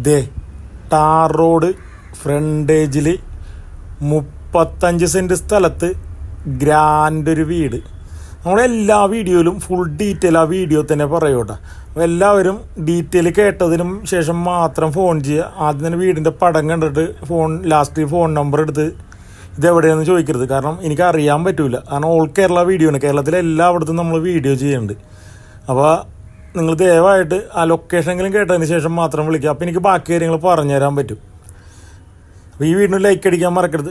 ദേ tar road ഫ്രണ്ടേജിൽ 35 cent സ്ഥലത്ത് grand ഒരു വീട്. നമ്മളെല്ലാ വീഡിയോയിലും ഫുൾ ഡീറ്റെയിൽ ആ വീഡിയോ തന്നെ പറയൂട്ടോ. അപ്പോൾ എല്ലാവരും ഡീറ്റെയിൽ കേട്ടതിനും ശേഷം മാത്രം ഫോൺ ചെയ്യുക. ആദ്യം തന്നെ വീടിൻ്റെ പടം കണ്ടിട്ട് ലാസ്റ്റ് ഫോൺ നമ്പർ എടുത്ത് ഇതെവിടെയാണെന്ന് ചോദിക്കരുത്. കാരണം എനിക്ക് അറിയാൻ പറ്റില്ല. കാരണം ഓൾ കേരള വീഡിയോ ആണ്. കേരളത്തിലെ എല്ലായിടത്തും നമ്മൾ വീഡിയോ ചെയ്യുന്നുണ്ട്. അപ്പോൾ നിങ്ങൾ ദയവായിട്ട് ആ ലൊക്കേഷനെങ്കിലും കേട്ടതിന് ശേഷം മാത്രം വിളിക്കുക. അപ്പോൾ എനിക്ക് ബാക്കി കാര്യങ്ങൾ പറഞ്ഞുതരാൻ പറ്റും. അപ്പോൾ ഈ വീടിന് ലൈക്ക് അടിക്കാൻ മറക്കരുത്.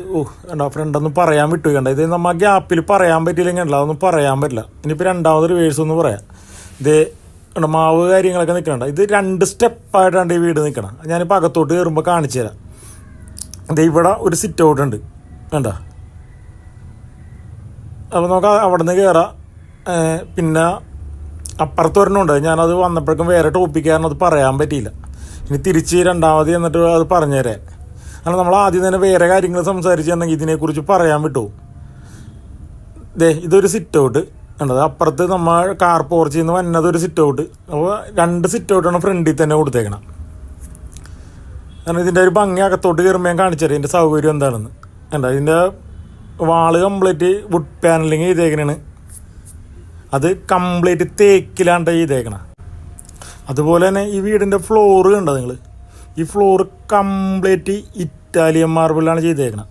കണ്ടോ ഫ്രണ്ടൊന്നും പറയാൻ വിട്ടു കണ്ട. ഇത് നമ്മൾ ആ ഗ്യാപ്പിൽ പറയാൻ പറ്റിയില്ലെങ്കിൽ ഉണ്ടല്ലോ, അതൊന്നും പറയാൻ പറ്റില്ല. ഇനിയിപ്പോൾ രണ്ടാമത് റിവേഴ്സ് ഒന്ന് പറയാം. ഇത് കണ്ടോ മാവ് കാര്യങ്ങളൊക്കെ നിൽക്കണ്ട. ഇത് 2 സ്റ്റെപ്പായിട്ടാണ് ഈ വീട് നിൽക്കണം. ഞാനിപ്പോൾ അകത്തോട്ട് കയറുമ്പോൾ കാണിച്ചു തരാം. ഇത് ഇവിടെ ഒരു സിറ്റ് ഔട്ട് ഉണ്ട് കണ്ട. അപ്പോൾ നമുക്ക് അവിടെ നിന്ന് കയറാം. പിന്നെ അപ്പുറത്ത് ഒരെണ്ണമുണ്ട്. ഞാനത് വന്നപ്പോഴേക്കും വേറെ ടോപ്പിക്കാരണം അത് പറയാൻ പറ്റിയില്ല. ഇനി തിരിച്ച് രണ്ടാമത് എന്നിട്ട് അത് പറഞ്ഞു തരാൻ. കാരണം നമ്മൾ ആദ്യം തന്നെ വേറെ കാര്യങ്ങൾ സംസാരിച്ചിട്ടുണ്ടെങ്കിൽ ഇതിനെക്കുറിച്ച് പറയാൻ വിട്ടു. ഇതൊരു സിറ്റ് ഔട്ട് കണ്ടത്. അപ്പുറത്ത് നമ്മൾ കാർ പോർച്ചിൽ നിന്ന് വന്നതൊരു സിറ്റ് ഔട്ട്. അപ്പോൾ 2 സിറ്റ് ഔട്ടാണ് ഫ്രണ്ടിൽ തന്നെ കൊടുത്തേക്കണം. കാരണം ഇതിൻ്റെ ഒരു ഭംഗി അകത്തോട്ട് കയറുമ്പോൾ ഞാൻ കാണിച്ചു തരാം ഇതിൻ്റെ സൗകര്യം എന്താണെന്ന്. കണ്ട ഇതിൻ്റെ വാള് കംപ്ലീറ്റ് വുഡ് പാനലിങ് ചെയ്തേക്കണാണ്. അത് കംപ്ലീറ്റ് തേക്കിലാണ്ട് ചെയ്തേക്കണം. അതുപോലെ തന്നെ ഈ വീടിൻ്റെ ഫ്ലോറ് കണ്ടോ നിങ്ങൾ. ഈ ഫ്ലോറ് കംപ്ലീറ്റ് ഇറ്റാലിയൻ മാർബിളാണ് ചെയ്തേക്കണം.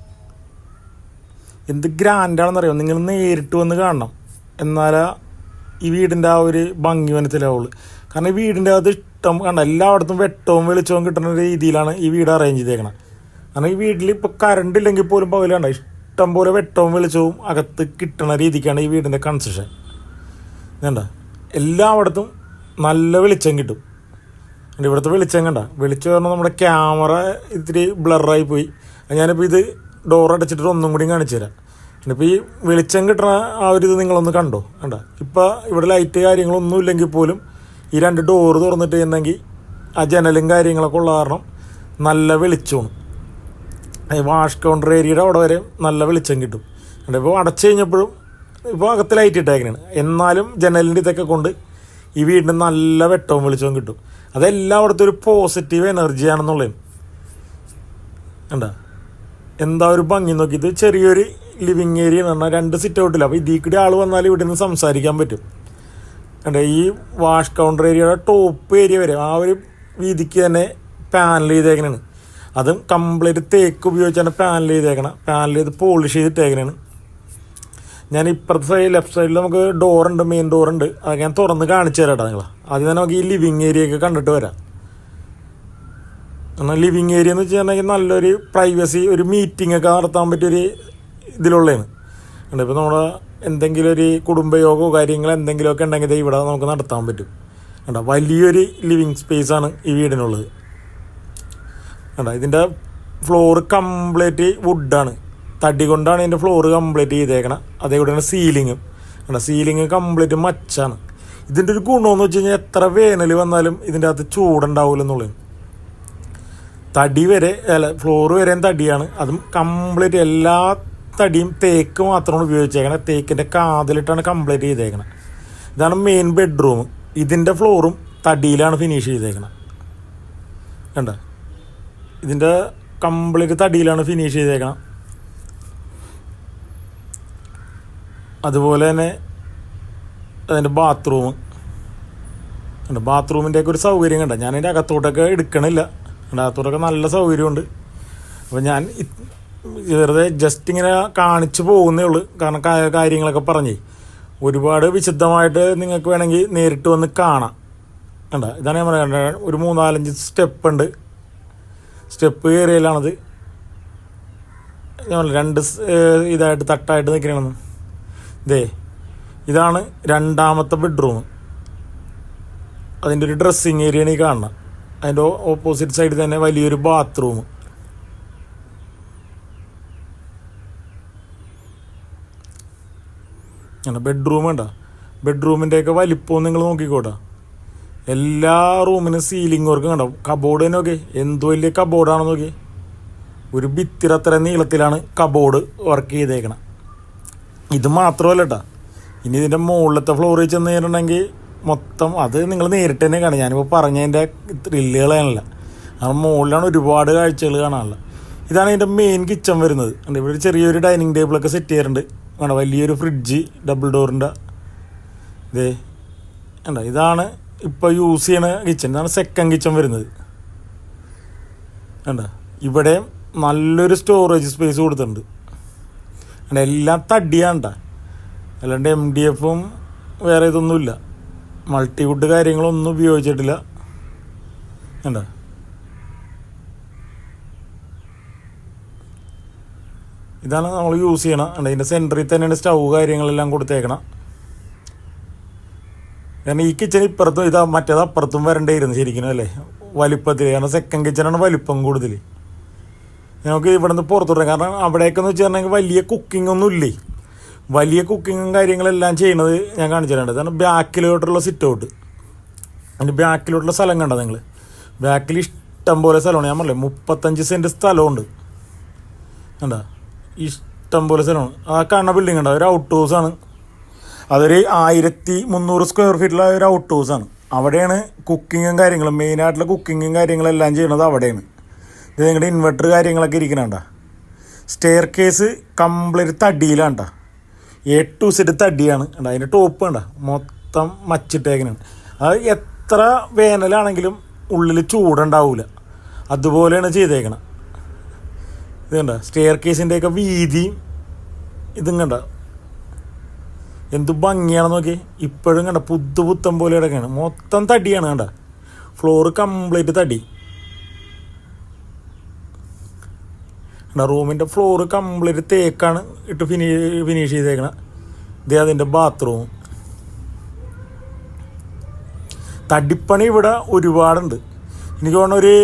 എന്ത് ഗ്രാൻഡാണെന്നറിയാം. നിങ്ങൾ നേരിട്ട് വന്ന് കാണണം, എന്നാലാ ഈ വീടിൻ്റെ ആ ഒരു ഭംഗി മനസ്സിലാവുള്ളൂ. കാരണം ഈ വീടിൻ്റെ അത് ഇഷ്ടം കണ്ട എല്ലായിടത്തും വെട്ടവും വെളിച്ചവും കിട്ടുന്ന രീതിയിലാണ് ഈ വീട് അറേഞ്ച് ചെയ്തേക്കണം. കാരണം ഈ വീട്ടിൽ ഇപ്പോൾ കറണ്ട് ഇല്ലെങ്കിൽ പോലും പകലാണ്ട ഇഷ്ടം പോലെ വെട്ടവും വെളിച്ചവും അകത്ത് കിട്ടുന്ന രീതിക്കാണ് ഈ വീടിൻ്റെ കൺസ്ട്രക്ഷൻ. വേണ്ട എല്ലായിടത്തും നല്ല വെളിച്ചം കിട്ടും. ഇവിടുത്തെ വെളിച്ചം കണ്ട. വെളിച്ചം പറഞ്ഞാൽ നമ്മുടെ ക്യാമറ ഇത്തിരി ബ്ലറായി പോയി. ഞാനിപ്പോൾ ഇത് ഡോർ അടച്ചിട്ട് ഒന്നും കൂടി കാണിച്ചു തരാം. ഇപ്പോൾ ഈ വെളിച്ചം കിട്ടുന്ന ആ ഒരു ഇത് നിങ്ങളൊന്ന് കണ്ടോ കണ്ട. ഇപ്പോൾ ഇവിടെ ലൈറ്റ് കാര്യങ്ങളൊന്നും ഇല്ലെങ്കിൽ പോലും ഈ 2 ഡോറ് തുറന്നിട്ടുണ്ടെങ്കിൽ ആ ജനലും കാര്യങ്ങളൊക്കെ ഉള്ള കാരണം നല്ല വെളിച്ചമാണ്. വാഷ് കൗണ്ടർ ഏരിയയുടെ അവിടെ വരെ നല്ല വെളിച്ചം കിട്ടും. ഇപ്പോൾ അടച്ചു കഴിഞ്ഞപ്പോഴും ഇപ്പോൾ അകത്ത് ലൈറ്റ് ഇട്ടേക്കണാണ്. എന്നാലും ജനലിൻ്റെ ഇതൊക്കെ കൊണ്ട് ഈ വീടിന് നല്ല വെട്ടവും വെളിച്ചവും കിട്ടും. അതെല്ലായിടത്തും ഒരു പോസിറ്റീവ് എനർജിയാണെന്നുള്ളത് കണ്ട. എന്താ ഒരു ഭംഗി നോക്കി. ഇത് ചെറിയൊരു ലിവിങ് ഏരിയ എന്ന് പറഞ്ഞാൽ 2 സിറ്റ് ഔട്ടില്ല. അപ്പോൾ ഇതിൽ കൂടി ആൾ വന്നാൽ ഇവിടെ നിന്ന് സംസാരിക്കാൻ പറ്റും. കണ്ട ഈ വാഷ് കൗണ്ടർ ഏരിയയുടെ ടോപ്പ് ഏരിയ വരെ ആ ഒരു വീതിക്ക് തന്നെ പാനൽ ചെയ്തേക്കണാണ്. അതും കംപ്ലീറ്റ് തേക്ക് ഉപയോഗിച്ചാണ് പാനൽ ചെയ്തേക്കണം. പാനൽ ചെയ്ത് പോളിഷ് ചെയ്തിട്ടേക്കണാണ്. ഞാൻ ഇപ്പുറത്തെ സൈഡ് ലെഫ്റ്റ് സൈഡിൽ നമുക്ക് ഡോറുണ്ട്, മെയിൻ ഡോറുണ്ട്. അതൊക്കെ ഞാൻ തുറന്ന് കാണിച്ചു തരാം കേട്ടോ നിങ്ങൾ. ആദ്യം തന്നെ നമുക്ക് ഈ ലിവിങ് ഏരിയയൊക്കെ കണ്ടിട്ട് വരാം. എന്നാൽ ലിവിങ് ഏരിയ എന്ന് വെച്ചിട്ടുണ്ടെങ്കിൽ നല്ലൊരു പ്രൈവസി, ഒരു മീറ്റിംഗ് ഒക്കെ നടത്താൻ പറ്റിയൊരു ഇതിലുള്ളതാണ്. ഇപ്പോൾ നമ്മുടെ എന്തെങ്കിലും ഒരു കുടുംബയോഗമോ കാര്യങ്ങളോ എന്തെങ്കിലുമൊക്കെ ഉണ്ടെങ്കിൽ ഇവിടെ നമുക്ക് നടത്താൻ പറ്റും. കണ്ടോ വലിയൊരു ലിവിങ് സ്പേസാണ് ഈ വീടിനുള്ളത്. കണ്ടോ ഇതിൻ്റെ ഫ്ലോറ് കംപ്ലീറ്റ് വുഡാണ്. തടി കൊണ്ടാണ് ഇതിൻ്റെ ഫ്ലോറ് കംപ്ലീറ്റ് ചെയ്തേക്കണം. അതേകൂടെയാണ് സീലിങ്ങും കണ്ടോ. സീലിങ് കംപ്ലീറ്റ് മച്ചാണ്. ഇതിൻ്റെ ഒരു ഗുണമെന്ന് വെച്ച് കഴിഞ്ഞാൽ എത്ര വേനൽ വന്നാലും ഇതിൻ്റെ അകത്ത് ചൂടുണ്ടാവില്ല എന്നുള്ളത്. തടി വരെ ഫ്ലോറ് വരെയും തടിയാണ്. അതും കംപ്ലീറ്റ് എല്ലാ തടിയും തേക്ക് മാത്രമാണ് ഉപയോഗിച്ചേക്കണം. തേക്കിൻ്റെ കാതിലിട്ടാണ് കംപ്ലീറ്റ് ചെയ്തേക്കണം. ഇതാണ് മെയിൻ ബെഡ്റൂം. ഇതിൻ്റെ ഫ്ലോറും തടിയിലാണ് ഫിനിഷ് ചെയ്തേക്കണം. കണ്ട ഇതിൻ്റെ കംപ്ലീറ്റ് തടിയിലാണ് ഫിനിഷ് ചെയ്തേക്കണം. അതുപോലെ തന്നെ അതിൻ്റെ ബാത്റൂം കണ്ട. ബാത്റൂമിൻ്റെയൊക്കെ ഒരു സൗകര്യം കണ്ട. ഞാനതിൻ്റെ അകത്തോട്ടൊക്കെ എടുക്കണില്ല. അകത്തോട്ടൊക്കെ നല്ല സൗകര്യമുണ്ട്. അപ്പോൾ ഞാൻ വെറുതെ ജസ്റ്റ് ഇങ്ങനെ കാണിച്ചു പോകുന്നേ ഉള്ളൂ. കാരണം കാര്യങ്ങളൊക്കെ പറഞ്ഞേ ഒരുപാട് വിശദമായിട്ട് നിങ്ങൾക്ക് വേണമെങ്കിൽ നേരിട്ട് വന്ന് കാണാം. കണ്ട ഇതാണ് ഞാൻ പറയുന്നത്. ഒരു 3-4 സ്റ്റെപ്പ് ഉണ്ട്. സ്റ്റെപ്പ് കയറിയാലാണത് ഞാൻ 2 ഇതായിട്ട് തട്ടായിട്ട് നിൽക്കണമെന്ന്. ഇതാണ് രണ്ടാമത്തെ ബെഡ്റൂം. അതിൻ്റെ ഒരു ഡ്രസ്സിങ് ഏരിയയാണ് ഈ കാണുന്നത്. അതിൻ്റെ ഓപ്പോസിറ്റ് സൈഡിൽ തന്നെ വലിയൊരു ബാത്റൂം. ബെഡ്റൂം വേണ്ട. ബെഡ്റൂമിൻ്റെയൊക്കെ വലിപ്പവും നിങ്ങൾ നോക്കിക്കോട്ടെ. എല്ലാ റൂമിനും സീലിംഗ് വർക്ക് കണ്ടോ. കബോർഡ് തന്നെ നോക്കി എന്ത് വലിയ കബോർഡാണെന്ന് നോക്കി. ഒരു ഭിത്തിര അത്ര നീളത്തിലാണ് കബോർഡ് വർക്ക് ചെയ്തേക്കണം. ഇത് മാത്രമല്ല കേട്ടോ. ഇനി ഇതിൻ്റെ മുകളിലത്തെ ഫ്ലോറിൽ ചെന്ന് കഴിഞ്ഞിട്ടുണ്ടെങ്കിൽ മൊത്തം അത് നിങ്ങൾ നേരിട്ട് തന്നെ കാണും. ഞാനിപ്പോൾ പറഞ്ഞതിൻ്റെ ത്രില്ലുകളാണല്ല. കാരണം മുകളിലാണ് ഒരുപാട് കാഴ്ചകൾ കാണാനുള്ളത്. ഇതാണ് ഇതിൻ്റെ മെയിൻ കിച്ചൺ വരുന്നത്. ഇവിടെ ഒരു ചെറിയൊരു ഡൈനിങ് ടേബിളൊക്കെ സെറ്റ് ചെയ്യാറുണ്ട്. വേണ്ട വലിയൊരു ഫ്രിഡ്ജ് ഡബിൾ ഡോറിൻ്റെ ഇതേ വേണ്ട. ഇതാണ് ഇപ്പോൾ യൂസ് ചെയ്യണ കിച്ചൺ. ഇതാണ് സെക്കൻഡ് കിച്ചൺ വരുന്നത്. വേണ്ട ഇവിടെ നല്ലൊരു സ്റ്റോറേജ് സ്പേസ് കൊടുത്തിട്ടുണ്ട്. എല്ലാം തടിയാണ്ട, അല്ലാണ്ട് MDFും വേറെ ഇതൊന്നുമില്ല. മൾട്ടിവുഡ് കാര്യങ്ങളൊന്നും ഉപയോഗിച്ചിട്ടില്ല. വേണ്ട ഇതാണ് നമ്മൾ യൂസ് ചെയ്യണം. അതിൻ്റെ സെൻറ്ററിൽ തന്നെയാണ് സ്റ്റൗ കാര്യങ്ങളെല്ലാം കൊടുത്തേക്കണം. കാരണം ഈ കിച്ചൺ ഇപ്പുറത്തും ഇതാ മറ്റേത് അപ്പുറത്തും വരണ്ടേയിരുന്നു ശരിക്കും അല്ലേ, വലിപ്പത്തിൽ. കാരണം സെക്കൻഡ് കിച്ചണാണ് വലിപ്പം കൂടുതൽ. നമുക്ക് ഇവിടെ നിന്ന് പുറത്തോട്ട്, കാരണം അവിടേക്കെന്ന് വെച്ചിട്ടുണ്ടെങ്കിൽ വലിയ കുക്കിംഗ് ഒന്നും ഇല്ലേ. വലിയ കുക്കിങ്ങും കാര്യങ്ങളെല്ലാം ചെയ്യണത് ഞാൻ കാണിച്ചിട്ടുണ്ട്. കാരണം ബാക്കിലോട്ടുള്ള സിറ്റ് ഔട്ട്, അതിൻ്റെ ബാക്കിലോട്ടുള്ള സ്ഥലം കണ്ടോ നിങ്ങൾ? ബാക്കിൽ ഇഷ്ടം പോലെ സ്ഥലമാണ്. ഞാൻ പറഞ്ഞില്ലേ 35 സെൻറ്റ് സ്ഥലമുണ്ട്. കണ്ടോ ഇഷ്ടം പോലെ സ്ഥലമാണ്. ആ കാണുന്ന ബിൽഡിംഗ് ഉണ്ടോ, ഒരു ഔട്ട് ഹൗസാണ്. അതൊരു 1300 സ്ക്വയർ ഫീറ്റുള്ള ഒരു ഔട്ട് ഹൗസാണ്. അവിടെയാണ് കുക്കിങ്ങും കാര്യങ്ങളും, മെയിനായിട്ടുള്ള കുക്കിങ്ങും കാര്യങ്ങളെല്ലാം ചെയ്യണത് അവിടെയാണ്. ഇത് നിങ്ങളുടെ ഇൻവെർട്ടർ കാര്യങ്ങളൊക്കെ ഇരിക്കണണ്ട. സ്റ്റെയർ കേസ് കംപ്ലീറ്റ് തടിയിലാണ്ട, A to Z തടിയാണ്. അതിൻ്റെ ടോപ്പ് കണ്ട മൊത്തം മച്ചിട്ടേക്കനാണ്. അത് എത്ര വേനലാണെങ്കിലും ഉള്ളിൽ ചൂടുണ്ടാവില്ല, അതുപോലെയാണ് ചെയ്തേക്കണം. ഇത് കണ്ട സ്റ്റെയർ കേസിൻ്റെയൊക്കെ വീതിയും ഇതും കണ്ട എന്ത് ഭംഗിയാണെന്ന് നോക്കി. ഇപ്പോഴും കണ്ട പുത്തം പോലെ കിടക്കുകയാണ്. മൊത്തം തടിയാണ് കണ്ട, ഫ്ലോറ് കംപ്ലീറ്റ് തടി. റൂമിൻ്റെ ഫ്ലോറ് കംപ്ലീറ്റ് തേക്കാണ് ഇട്ട് ഫിനിഷ് ചെയ്തേക്കണം. ഇതേ അതിൻ്റെ ബാത്റൂം. തടിപ്പണി ഇവിടെ ഒരുപാടുണ്ട്. എനിക്ക് തോന്നുന്നു ഒരു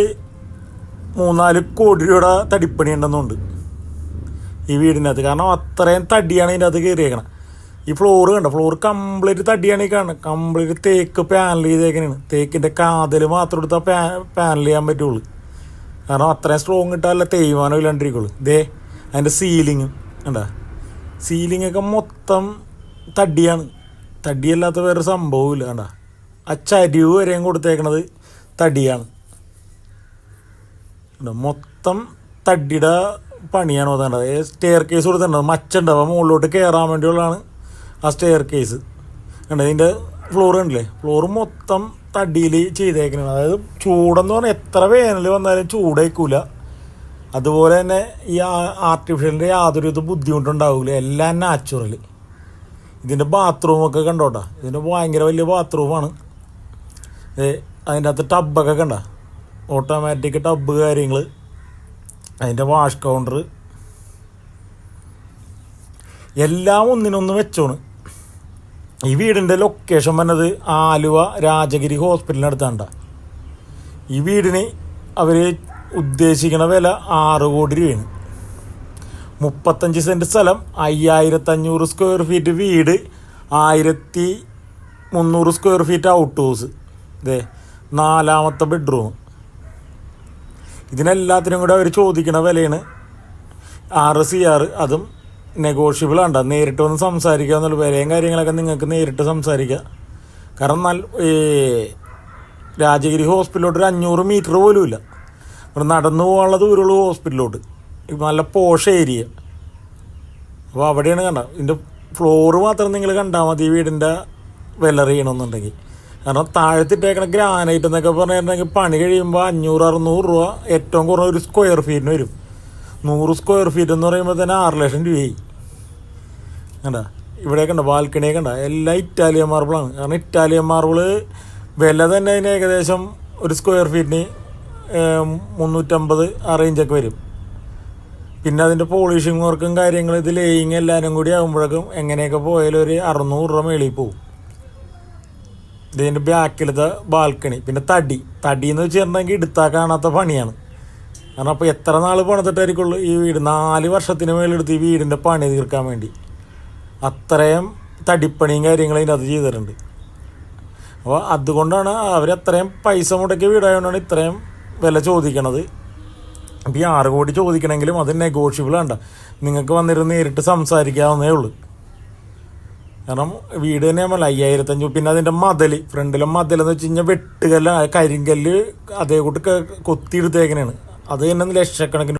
3-4 കോടി രൂപയുടെ തടിപ്പണി ഉണ്ടെന്നുണ്ട് ഈ വീടിനകത്ത്. കാരണം അത്രയും തടിയാണ് ഇതിൻ്റെ അകത്ത് കയറിയേക്കണം. ഈ ഫ്ലോറ് കണ്ട, ഫ്ലോർ കംപ്ലീറ്റ് തടിയാണ് ഈ കാണുന്നത്. കംപ്ലീറ്റ് തേക്ക് പാനൽ ചെയ്തേക്കണാണ്. തേക്കിൻ്റെ കാതൽ മാത്രം എടുത്താൽ പാനൽ ചെയ്യാൻ പറ്റുള്ളൂ. കാരണം അത്രയും സ്ട്രോങ് ഇട്ടാലല്ല തേയ്മാനം ഇല്ലാണ്ടിരിക്കുള്ളൂ. ഇതേ അതിൻ്റെ സീലിങ്ങും കണ്ട, സീലിങ്ങൊക്കെ മൊത്തം തടിയാണ്. തടിയല്ലാത്ത വേറെ സംഭവമില്ല. കണ്ട ആ ചരിവ് വരെയും കൊടുത്തേക്കണത് തടിയാണ്. മൊത്തം തടിയുടെ പണിയാണ് കൊടുത്തേണ്ടത്. സ്റ്റെയർ കേസ് കൊടുത്തിട്ടുണ്ട്, മച്ചുണ്ടാവും മുകളിലോട്ട് കയറാൻ വേണ്ടിയുള്ളതാണ് ആ സ്റ്റെയർ കേസ്. കണ്ട ഇതിൻ്റെ ഫ്ലോർ കണ്ടില്ലേ, ഫ്ലോറ് മൊത്തം തടിയിൽ ചെയ്തേക്കുന്നത്. അതായത് ചൂടെന്ന് പറഞ്ഞാൽ എത്ര വേനൽ വന്നാലും ചൂടേക്കൂല. അതുപോലെ തന്നെ ഈ ആർട്ടിഫിഷ്യലിൻ്റെ യാതൊരു ഇത് ബുദ്ധിമുട്ടുണ്ടാവില്ല. എല്ലാം നാച്ചുറൽ. ഇതിൻ്റെ ബാത്റൂമൊക്കെ കണ്ടോട്ടാ, ഇതിൻ്റെ ഭയങ്കര വലിയ ബാത്റൂമാണ്. അതിൻ്റെ അകത്ത് ടബൊക്കെ കണ്ട, ഓട്ടോമാറ്റിക് ടബ് കാര്യങ്ങൾ. അതിൻ്റെ വാഷ് കൗണ്ടർ എല്ലാം ഒന്നിനൊന്ന് വെച്ചോണ്. ഈ വീടിൻ്റെ ലൊക്കേഷൻ വന്നത് ആലുവ രാജഗിരി ഹോസ്പിറ്റലിനടുത്താണ്ട. ഈ വീടിന് അവർ ഉദ്ദേശിക്കുന്ന വില 6 കോടി രൂപയാണ്. 35 സെൻറ്റ് സ്ഥലം, 5500 സ്ക്വയർ ഫീറ്റ് വീട്, 1300 സ്ക്വയർ ഫീറ്റ് ഔട്ട് ഹൗസ്. ഇതേ 4ാമത്തെ ബെഡ്റൂം. ഇതിനെല്ലാത്തിനും കൂടെ അവർ ചോദിക്കുന്ന വിലയാണ് 6 CR. അതും നെഗോഷ്യബിൾ ആണ്. നേരിട്ട് വന്ന് സംസാരിക്കുക എന്നുള്ള വിലയും കാര്യങ്ങളൊക്കെ നിങ്ങൾക്ക് നേരിട്ട് സംസാരിക്കുക. കാരണം രാജഗിരി ഹോസ്പിറ്റലിലോട്ട് ഒരു 500 മീറ്റർ പോലും ഇല്ല. ഇവിടെ നടന്നു പോകാനുള്ള ദൂരമുള്ള ഹോസ്പിറ്റലിലോട്ട്. നല്ല പോഷ് ഏരിയ. അപ്പോൾ അവിടെയാണ് കണ്ട. ഇതിൻ്റെ ഫ്ലോറ് മാത്രം നിങ്ങൾ കണ്ടാൽ മതി ഈ വീടിൻ്റെ വില അറിയണമെന്നുണ്ടെങ്കിൽ. കാരണം താഴത്തിട്ടേക്കണ ഗ്രാനൈറ്റ് എന്നൊക്കെ പറഞ്ഞിട്ടുണ്ടെങ്കിൽ പണി കഴിയുമ്പോൾ 500-600 രൂപ ഏറ്റവും കുറഞ്ഞ ഒരു സ്ക്വയർ ഫീറ്റിന് വരും. 100 സ്ക്വയർ ഫീറ്റ് എന്ന് പറയുമ്പോൾ തന്നെ 6 ലക്ഷം രൂപയായി. കണ്ട ഇവിടെയൊക്കെ ഉണ്ട്, ബാൽക്കണിയൊക്കെ ഉണ്ട്. എല്ലാം ഇറ്റാലിയൻ മാർബിളാണ്. കാരണം ഇറ്റാലിയൻ മാർബിള് വില തന്നെ അതിന് ഏകദേശം ഒരു സ്ക്വയർ ഫീറ്റിന് 350 ആ റേഞ്ചൊക്കെ വരും. പിന്നെ അതിൻ്റെ പോളിഷിങ് വർക്കും കാര്യങ്ങളും ഇത് ലേയിങ് എല്ലാവരും കൂടി ആകുമ്പോഴേക്കും എങ്ങനെയൊക്കെ പോയാലും ഒരു 600 രൂപ മേളിൽ പോവും. ഇതിൻ്റെ ബാക്കിലത്തെ ബാൽക്കണി. പിന്നെ തടി എന്ന് വെച്ചിട്ടുണ്ടെങ്കിൽ എടുത്താൽ കാണാത്ത പണിയാണ്. കാരണം അപ്പോൾ എത്ര നാൾ പണിതിട്ടായിരിക്കുള്ളൂ ഈ വീട്. 4 വർഷത്തിന് മേലെടുത്ത് ഈ വീടിൻ്റെ പണി തീർക്കാൻ വേണ്ടി. അത്രയും തടിപ്പണിയും കാര്യങ്ങളും ഇതിൻ്റെ അത് ചെയ്തിട്ടുണ്ട്. അപ്പോൾ അതുകൊണ്ടാണ് അവരത്രയും പൈസ മുടക്കിയ വീടായതുകൊണ്ടാണ് ഇത്രയും വില ചോദിക്കണത്. അപ്പോൾ ഈ 6 കോടി ചോദിക്കണമെങ്കിലും അത് നെഗോഷ്യബിൾ ആണ്. നിങ്ങൾക്ക് വന്നിരുന്ന് നേരിട്ട് സംസാരിക്കാവുന്നേ ഉള്ളൂ. കാരണം വീട് തന്നെ നമ്മൾ 5500. പിന്നെ അതിൻ്റെ മതിൽ, ഫ്രണ്ടിലെ മതിലെന്ന് വെച്ച് കഴിഞ്ഞാൽ വെട്ടുകല്ല്, കരിങ്കല്ല് അതേ കൂട്ട് കൊത്തിയെടുത്തേക്കണേണ്. അത് തന്നെ ലക്ഷക്കണക്കിന്